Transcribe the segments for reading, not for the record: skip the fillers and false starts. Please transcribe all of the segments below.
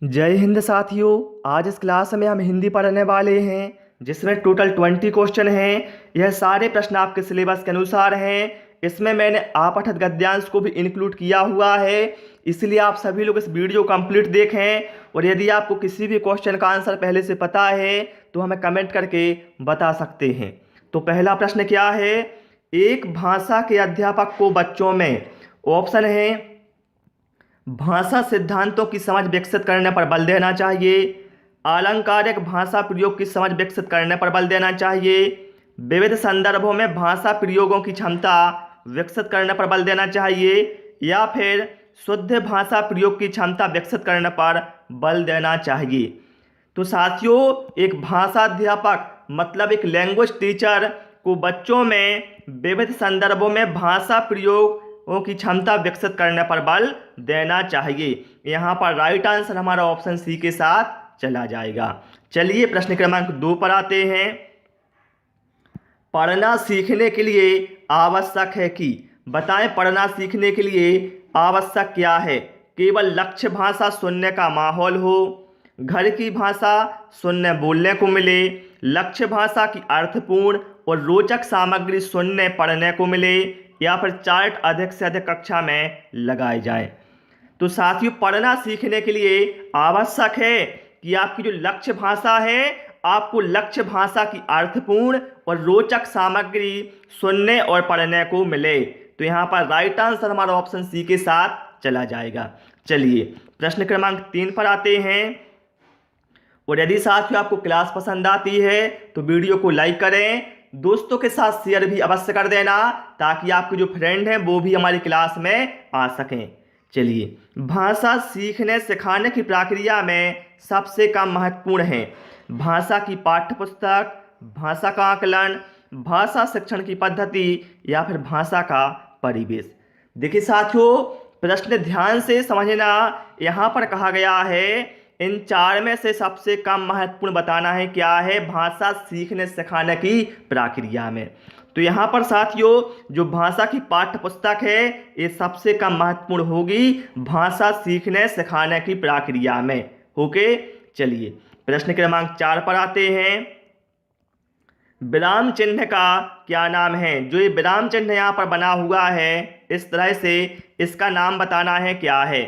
जय हिंद साथियों। आज इस क्लास में हम हिंदी पढ़ने वाले हैं, जिसमें टोटल 20 क्वेश्चन हैं। यह सारे प्रश्न आपके सिलेबस के अनुसार हैं। इसमें मैंने आपठित गद्यांश को भी इंक्लूड किया हुआ है, इसलिए आप सभी लोग इस वीडियो कंप्लीट देखें। और यदि आपको किसी भी क्वेश्चन का आंसर पहले से पता है तो हमें कमेंट करके बता सकते हैं। तो पहला प्रश्न क्या है? एक भाषा के अध्यापक को बच्चों में, ऑप्शन है, भाषा सिद्धांतों की समझ विकसित करने पर बल देना चाहिए, अलंकारिक भाषा प्रयोग की समझ विकसित करने पर बल देना चाहिए, विविध संदर्भों में भाषा प्रयोगों की क्षमता विकसित करने पर बल देना चाहिए, या फिर शुद्ध भाषा प्रयोग की क्षमता विकसित करने पर बल देना चाहिए। तो साथियों, एक भाषा अध्यापक मतलब एक लैंग्वेज टीचर को बच्चों में विविध संदर्भों में भाषा प्रयोगों की क्षमता विकसित करने पर बल देना चाहिए। यहाँ पर राइट आंसर हमारा ऑप्शन सी के साथ चला जाएगा। चलिए प्रश्न क्रमांक 2 पर आते हैं। पढ़ना सीखने के लिए आवश्यक है कि, बताएं पढ़ना सीखने के लिए आवश्यक क्या है? केवल लक्ष्य भाषा सुनने का माहौल हो, घर की भाषा सुनने बोलने को मिले, लक्ष्य भाषा की अर्थपूर्ण और रोचक सामग्री सुनने पढ़ने को मिले, या फिर चार्ट अधिक से अधिक कक्षा में लगाए जाएं। तो साथियों, पढ़ना सीखने के लिए आवश्यक है कि आपकी जो लक्ष्य भाषा है, आपको लक्ष्य भाषा की अर्थपूर्ण और रोचक सामग्री सुनने और पढ़ने को मिले। तो यहाँ पर राइट आंसर हमारा ऑप्शन सी के साथ चला जाएगा। चलिए प्रश्न क्रमांक 3 पर आते हैं। और यदि साथियों आपको क्लास पसंद आती है तो वीडियो को लाइक करें, दोस्तों के साथ शेयर भी अवश्य कर देना, ताकि आपके जो फ्रेंड हैं वो भी हमारी क्लास में आ सकें। चलिए, भाषा सीखने सिखाने की प्रक्रिया में सबसे कम महत्वपूर्ण है भाषा की पाठ्यपुस्तक, भाषा का आकलन, भाषा शिक्षण की पद्धति, या फिर भाषा का परिवेश। देखिए साथियों, प्रश्न ध्यान से समझना। यहाँ पर कहा गया है इन चार में से सबसे कम महत्वपूर्ण बताना है क्या है भाषा सीखने सिखाने की प्रक्रिया में। तो यहाँ पर साथियों, जो भाषा की पाठ्यपुस्तक है ये सबसे कम महत्वपूर्ण होगी भाषा सीखने सिखाने की प्रक्रिया में। ओके, चलिए प्रश्न क्रमांक 4 पर आते हैं। विराम चिन्ह का क्या नाम है? जो ये विराम चिन्ह यहाँ पर बना हुआ है इस तरह से, इसका नाम बताना है क्या है?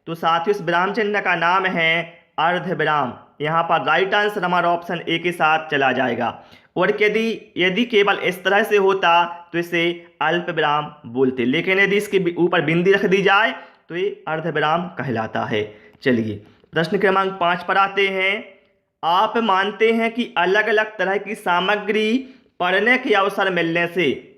तो साथियों, इस विराम चिन्ह का नाम है अर्ध विराम। यहाँ पर राइट आंसर हमारा ऑप्शन ए के साथ चला जाएगा। और यदि यदि केवल इस तरह से होता तो इसे अल्प विराम बोलते, लेकिन यदि इसके ऊपर बिंदी रख दी जाए तो ये अर्ध विराम कहलाता है। चलिए प्रश्न क्रमांक 5 पर आते हैं। आप मानते हैं कि अलग अलग तरह की सामग्री पढ़ने के अवसर मिलने से,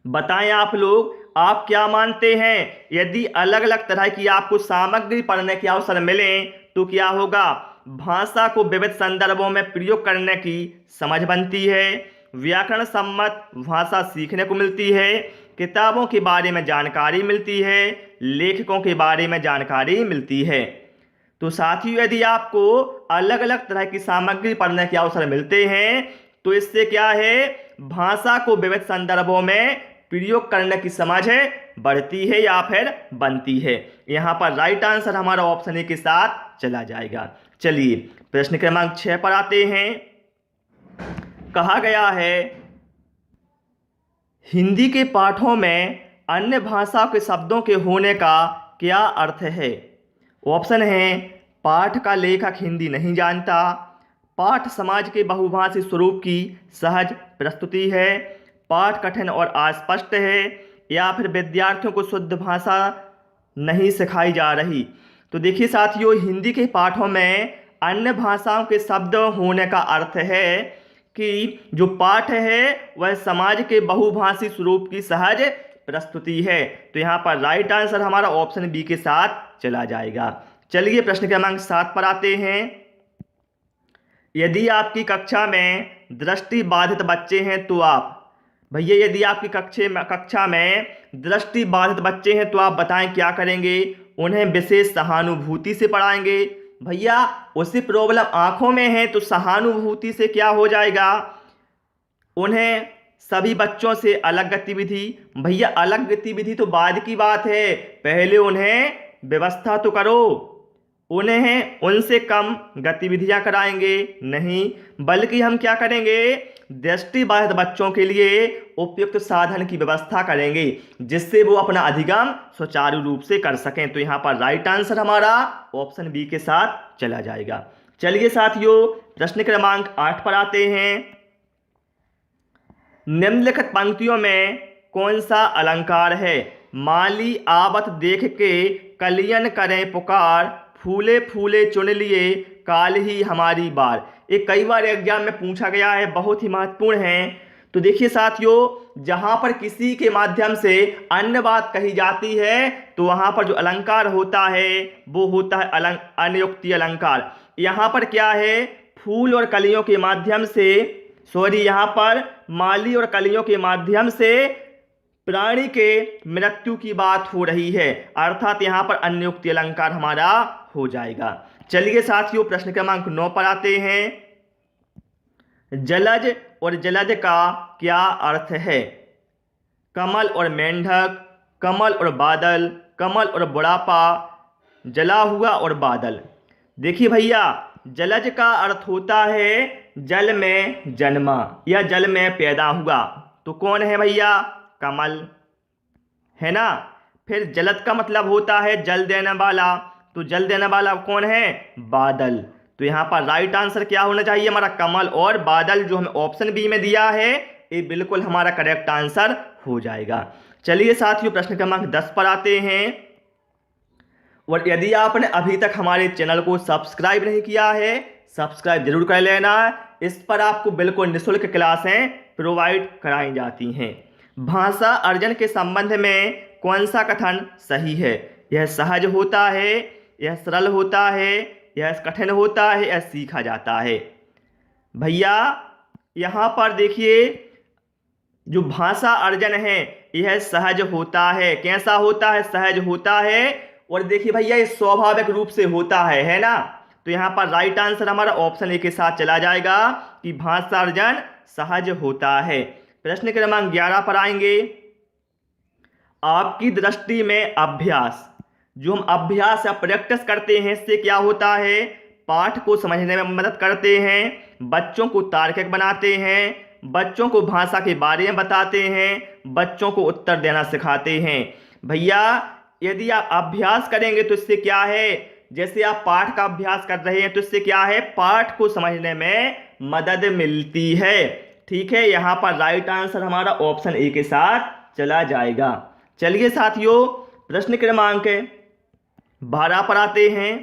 बताएं आप लोग, आप क्या मानते हैं? यदि अलग अलग तरह की आपको सामग्री पढ़ने के अवसर मिले तो क्या होगा? भाषा को विविध संदर्भों में प्रयोग करने की समझ बनती है, व्याकरण सम्मत भाषा सीखने को मिलती है, किताबों के बारे में जानकारी मिलती है, लेखकों के बारे में जानकारी मिलती है। तो साथियों, यदि आपको अलग अलग तरह की सामग्री पढ़ने के अवसर मिलते हैं तो इससे क्या है, भाषा को विविध संदर्भों में प्रयोग करने की समझ है बढ़ती है या फिर बनती है। यहाँ पर राइट आंसर हमारा ऑप्शन ए के साथ चला जाएगा। चलिए प्रश्न क्रमांक 6 पर आते हैं। कहा गया है हिंदी के पाठों में अन्य भाषा के शब्दों के होने का क्या अर्थ है? ऑप्शन है, पाठ का लेखक हिंदी नहीं जानता, पाठ समाज के बहुभाषी स्वरूप की सहज प्रस्तुति है, पाठ कठिन और अस्पष्ट है, या फिर विद्यार्थियों को शुद्ध भाषा नहीं सिखाई जा रही। तो देखिए साथियों, हिंदी के पाठों में अन्य भाषाओं के शब्द होने का अर्थ है कि जो पाठ है वह समाज के बहुभाषी स्वरूप की सहज प्रस्तुति है। तो यहाँ पर राइट आंसर हमारा ऑप्शन बी के साथ चला जाएगा। चलिए प्रश्न क्रमांक 7 पर आते हैं। यदि आपकी कक्षा में दृष्टि बाधित बच्चे हैं तो आप, भैया यदि आपकी कक्षा में दृष्टि बाधित बच्चे हैं तो आप बताएं क्या करेंगे? उन्हें विशेष सहानुभूति से पढ़ाएंगे। भैया उसी प्रॉब्लम आंखों में है तो सहानुभूति से क्या हो जाएगा? उन्हें सभी बच्चों से अलग गतिविधि, भैया अलग गतिविधि तो बाद की बात है, पहले उन्हें व्यवस्था तो करो। उन्हें उनसे कम गतिविधियां कराएंगे नहीं, बल्कि हम क्या करेंगे, दृष्टिबाधित बच्चों के लिए उपयुक्त साधन की व्यवस्था करेंगे जिससे वो अपना अधिगम सुचारू रूप से कर सकें। तो यहाँ पर राइट आंसर हमारा ऑप्शन बी के साथ चला जाएगा। चलिए साथियों, प्रश्न क्रमांक 8 पर आते हैं। निम्नलिखित पंक्तियों में कौन सा अलंकार है? माली आवत देख के कलियन करें पुकार, फूले फूले चुन लिए काल ही हमारी बार। ये कई बार एग्जाम में पूछा गया है, बहुत ही महत्वपूर्ण है। तो देखिए साथियों, जहां पर किसी के माध्यम से अन्य बात कही जाती है तो वहां पर जो अलंकार होता है वो होता है अनयुक्ति अलंकार। यहाँ पर क्या है, फूल और कलियों के माध्यम से, यहाँ पर माली और कलियों के माध्यम से प्राणी के मृत्यु की बात हो रही है, अर्थात यहाँ पर अनयुक्ति अलंकार हमारा हो जाएगा। चलिए साथियों, प्रश्न क्रमांक 9 पर आते हैं। जलज और जलज का क्या अर्थ है? कमल और मेंढक, कमल और बादल, कमल और बुढ़ापा, जला हुआ और बादल। देखिए भैया, जलज का अर्थ होता है जल में जन्मा या जल में पैदा हुआ। तो कौन है भैया? कमल, है ना। फिर जलद का मतलब होता है जल देने वाला, तो जल देने वाला कौन है? बादल। तो यहाँ पर राइट आंसर क्या होना चाहिए हमारा? कमल और बादल, जो हमें ऑप्शन बी में दिया है ये बिल्कुल हमारा करेक्ट आंसर हो जाएगा। चलिए साथियों, प्रश्न क्रमांक 10 पर आते हैं। और यदि आपने अभी तक हमारे चैनल को सब्सक्राइब नहीं किया है, सब्सक्राइब जरूर कर लेना। इस पर आपको बिल्कुल निःशुल्क क्लासें प्रोवाइड कराई जाती हैं। भाषा अर्जन के संबंध में कौन सा कथन सही है? यह सहज होता है, यह सरल होता है, यह कठिन होता है, यह सीखा जाता है। भैया यहाँ पर देखिए, जो भाषा अर्जन है यह सहज होता है। कैसा होता है? सहज होता है। और देखिए भैया, ये स्वाभाविक रूप से होता है ना। तो यहाँ पर राइट आंसर हमारा ऑप्शन ए के साथ चला जाएगा कि भाषा अर्जन सहज होता है। प्रश्न क्रमांक 11 पर आएंगे। आपकी दृष्टि में अभ्यास, जो हम अभ्यास या प्रैक्टिस करते हैं, इससे क्या होता है? पाठ को समझने में मदद करते हैं, बच्चों को तार्किक बनाते हैं, बच्चों को भाषा के बारे में बताते हैं, बच्चों को उत्तर देना सिखाते हैं। भैया यदि आप अभ्यास करेंगे तो इससे क्या है, जैसे आप पाठ का अभ्यास कर रहे हैं तो इससे क्या है, पाठ को समझने में मदद मिलती है। ठीक है, यहाँ पर राइट आंसर हमारा ऑप्शन ए के साथ चला जाएगा। चलिए साथियों, प्रश्न क्रमांक 12 पर आते हैं।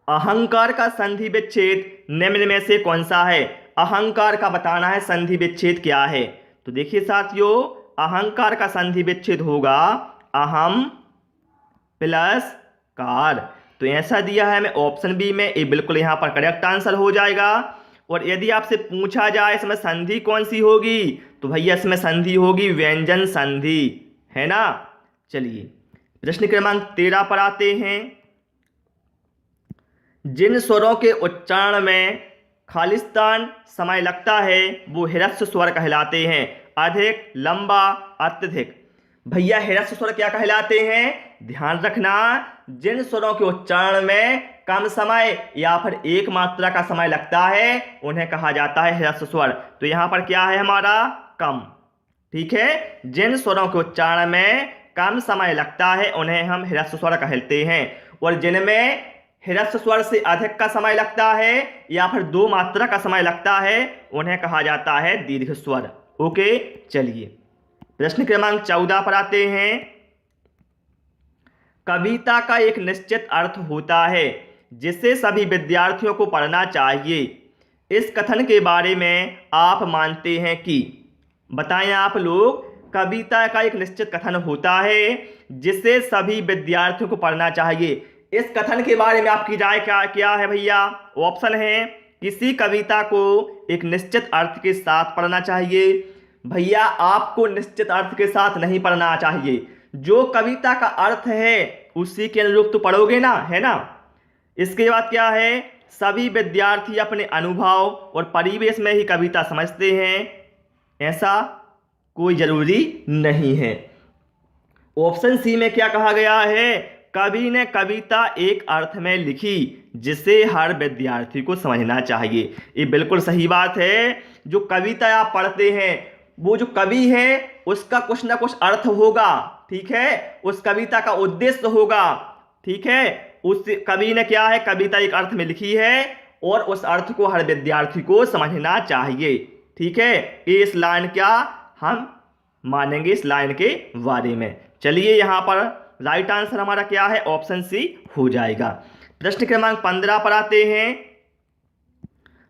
अहंकार का संधि विच्छेद निम्न में से कौन सा है? अहंकार का बताना है संधि विच्छेद क्या है। तो देखिए साथियों, अहंकार का संधि विच्छेद होगा अहम प्लस कार। तो ऐसा दिया है हमें ऑप्शन बी में, ये बिल्कुल यहाँ पर करेक्ट आंसर हो जाएगा। और यदि आपसे पूछा जाए इसमें संधि कौन सी होगी, तो भैया इसमें संधि होगी व्यंजन संधि, है ना। चलिए प्रश्न क्रमांक 13 पर आते हैं। जिन स्वरों के उच्चारण में खालिस्तान समय लगता है वो ह्रस्व स्वर कहलाते हैं। अधिक, लंबा, अत्यधिक। भैया ह्रस्व स्वर क्या कहलाते हैं? ध्यान रखना, जिन स्वरों के उच्चारण में कम समय या फिर एक मात्रा का समय लगता है उन्हें कहा जाता है ह्रस्व स्वर। तो यहाँ पर क्या है हमारा? कम। ठीक है, जिन स्वरों के उच्चारण में कम समय लगता है उन्हें हम ह्रस्व स्वर कहते हैं। और जिनमें ह्रस्व स्वर से अधिक का समय लगता है या फिर दो मात्रा का समय लगता है उन्हें कहा जाता है दीर्घ स्वर। ओके, चलिए प्रश्न क्रमांक 14 पर आते हैं। कविता का एक निश्चित अर्थ होता है जिसे सभी विद्यार्थियों को पढ़ना चाहिए। इस कथन के बारे में आप मानते हैं कि? बताएं आप लोग। कविता का एक निश्चित कथन होता है जिसे सभी विद्यार्थियों को पढ़ना चाहिए। इस कथन के बारे में आपकी राय क्या है भैया? ऑप्शन है, किसी कविता को एक निश्चित अर्थ के साथ पढ़ना चाहिए। भैया आपको निश्चित अर्थ के साथ नहीं पढ़ना चाहिए, जो कविता का अर्थ है उसी के अनुरूप तो पढ़ोगे ना, है ना। इसके बाद क्या है, सभी विद्यार्थी अपने अनुभव और परिवेश में ही कविता समझते हैं, ऐसा कोई जरूरी नहीं है। ऑप्शन सी में क्या कहा गया है? कवि ने कविता एक अर्थ में लिखी जिसे हर विद्यार्थी को समझना चाहिए। ये बिल्कुल सही बात है। जो कविता आप पढ़ते हैं वो जो कवि है उसका कुछ ना कुछ अर्थ होगा, ठीक है, उस कविता का उद्देश्य होगा, ठीक है। उस कवि ने क्या है, कविता एक अर्थ में लिखी है और उस अर्थ को हर विद्यार्थी को समझना चाहिए, ठीक है। ये इस लाइन क्या हम मानेंगे इस लाइन के बारे में। चलिए यहाँ पर राइट आंसर हमारा क्या है, ऑप्शन सी हो जाएगा। प्रश्न क्रमांक 15 पर आते हैं।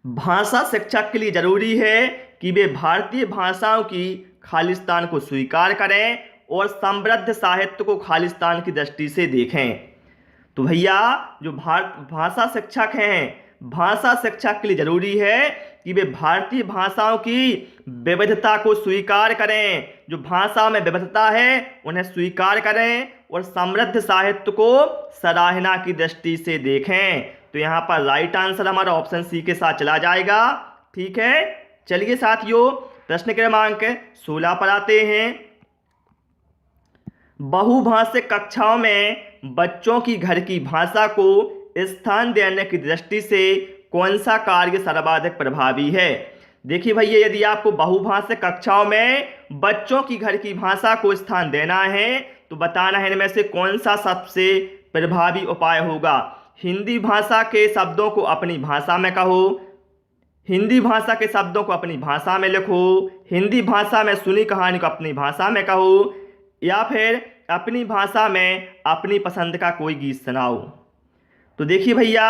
भाषा शिक्षक के लिए जरूरी है कि वे भारतीय भाषाओं की खालिस्तान को स्वीकार करें और समृद्ध साहित्य को खालिस्तान की दृष्टि से देखें। तो भैया जो भाषा शिक्षक हैं, भाषा शिक्षक के लिए जरूरी है कि वे भारतीय भाषाओं की विविधता को स्वीकार करें, जो भाषा में विविधता है उन्हें स्वीकार करें और समृद्ध साहित्य को सराहना की दृष्टि से देखें। तो यहाँ पर राइट आंसर हमारा ऑप्शन सी के साथ चला जाएगा, ठीक है। चलिए साथियों प्रश्न क्रमांक 16 पर आते हैं। बहुभाषिक कक्षाओं में बच्चों की घर की भाषा को स्थान देने की दृष्टि से कौन सा कार्य सर्वाधिक प्रभावी है। देखिए भैया, यदि आपको बहुभाषिक कक्षाओं में बच्चों की घर की भाषा को स्थान देना है तो बताना है इनमें से कौन सा सबसे प्रभावी उपाय होगा। हिंदी भाषा के शब्दों को अपनी भाषा में कहो, हिंदी भाषा के शब्दों को अपनी भाषा में लिखो, हिंदी भाषा में सुनी कहानी को अपनी भाषा में कहो, या फिर अपनी भाषा में अपनी पसंद का कोई गीत सुनाओ। तो देखिए भैया,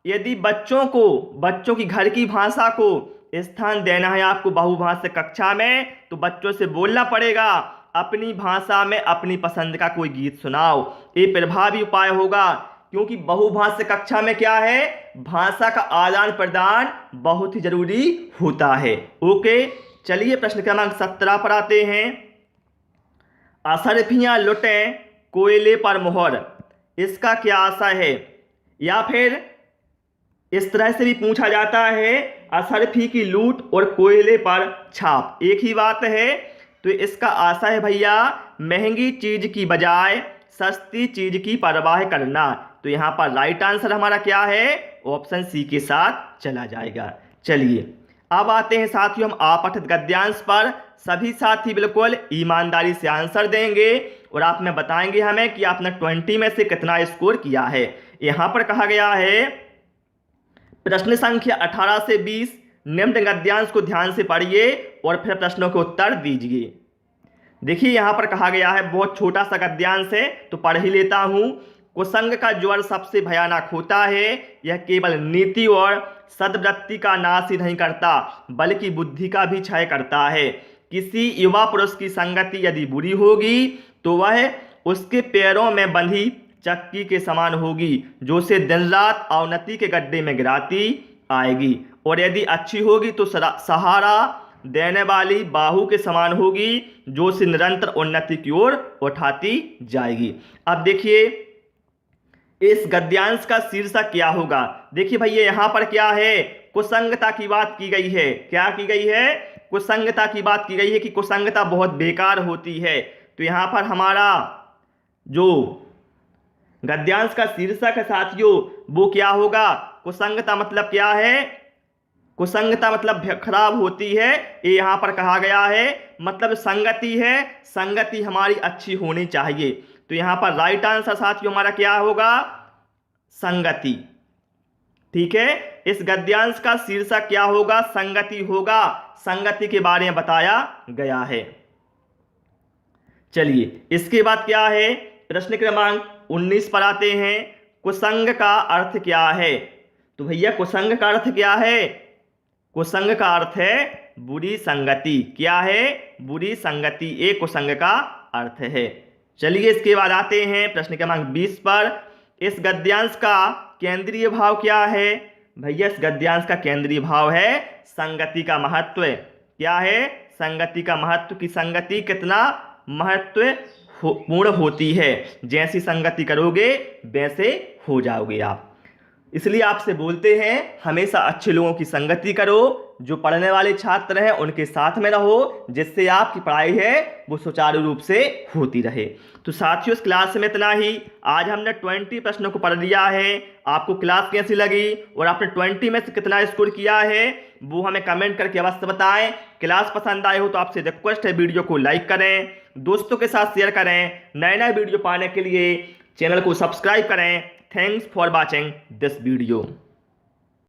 यदि बच्चों की घर की भाषा को स्थान देना है आपको बहुभाषिक कक्षा में, तो बच्चों से बोलना पड़ेगा अपनी भाषा में अपनी पसंद का कोई गीत सुनाओ। ये प्रभावी उपाय होगा, क्योंकि बहुभाषिक कक्षा में क्या है, भाषा का आदान प्रदान बहुत ही जरूरी होता है। ओके, चलिए प्रश्न क्रमांक 17 पर आते हैं। असरफियां लुटें कोयले पर मोहर, इसका क्या आशय है। या फिर इस तरह से भी पूछा जाता है, असरफी की लूट और कोयले पर छाप एक ही बात है। तो इसका आशय है भैया महंगी चीज की बजाय सस्ती चीज की परवाह करना। तो यहाँ पर राइट आंसर हमारा क्या है, ऑप्शन सी के साथ चला जाएगा। चलिए अब आते हैं साथियों हम अपठित गद्यांश पर। सभी साथी बिल्कुल ईमानदारी से आंसर देंगे और आप में बताएंगे हमें कि आपने 20 में से कितना स्कोर किया है। यहाँ पर कहा गया है प्रश्न संख्या 18 से 20 निम्न गद्यांश को ध्यान से पढ़िए और फिर प्रश्नों के उत्तर दीजिए। देखिए यहाँ पर कहा गया है, बहुत छोटा सा गद्यांश है तो पढ़ ही लेता हूँ। कुसंग का ज्वर सबसे भयानक होता है, यह केवल नीति और सद्वृत्ति का नाश ही नहीं करता बल्कि बुद्धि का भी क्षय करता है। किसी युवा पुरुष की संगति यदि बुरी होगी तो वह उसके पैरों में बंधी चक्की के समान होगी जो उसे दिन रात अवनति के गड्ढे में गिराती आएगी, और यदि अच्छी होगी तो सहारा देने वाली बाहु के समान होगी जो उसे निरंतर उन्नति की ओर उठाती जाएगी। अब देखिए इस गद्यांश का शीर्षक क्या होगा। देखिए भैया यहाँ पर क्या है, कुसंगता की बात की गई है। क्या की गई है, कुसंगता की बात की गई है कि कुसंगता बहुत बेकार होती है। तो यहाँ पर हमारा जो गद्यांश का शीर्षक है साथियों वो क्या होगा, कुसंगता मतलब क्या है, कुसंगता मतलब खराब होती है। ये यहाँ पर कहा गया है मतलब संगति है, संगति हमारी अच्छी होनी चाहिए। तो यहाँ पर राइट आंसर साथियों हमारा क्या होगा, संगति। ठीक है, इस गद्यांश का शीर्षक क्या होगा, संगति होगा। संगति के बारे में बताया गया है। चलिए इसके बाद क्या है, प्रश्न क्रमांक 19 पर आते हैं। कुसंग का अर्थ क्या है। तो भैया कुसंग का अर्थ क्या है, कुसंग का अर्थ है बुरी संगति। क्या है, बुरी संगति, एक कुसंग का अर्थ है। चलिए इसके बाद आते हैं प्रश्न क्रमांक 20 पर। इस गद्यांश का केंद्रीय भाव क्या है। भैया इस गद्यांश का केंद्रीय भाव है संगति का महत्व। क्या है, संगति का महत्व की संगति कितना महत्वपूर्ण होती है, जैसी संगति करोगे वैसे हो जाओगे आप। इसलिए आपसे बोलते हैं हमेशा अच्छे लोगों की संगति करो, जो पढ़ने वाले छात्र हैं उनके साथ में रहो, जिससे आपकी पढ़ाई है वो सुचारू रूप से होती रहे। तो साथियों, इस क्लास में इतना ही। आज हमने 20 प्रश्नों को पढ़ लिया है। आपको क्लास कैसी लगी और आपने 20 में से कितना स्कोर किया है वो हमें कमेंट करके अवश्य बताएं। क्लास पसंद आए हो तो आपसे रिक्वेस्ट है वीडियो को लाइक करें, दोस्तों के साथ शेयर करें। नए नए वीडियो पाने के लिए चैनल को सब्सक्राइब करें। Thanks for watching this video.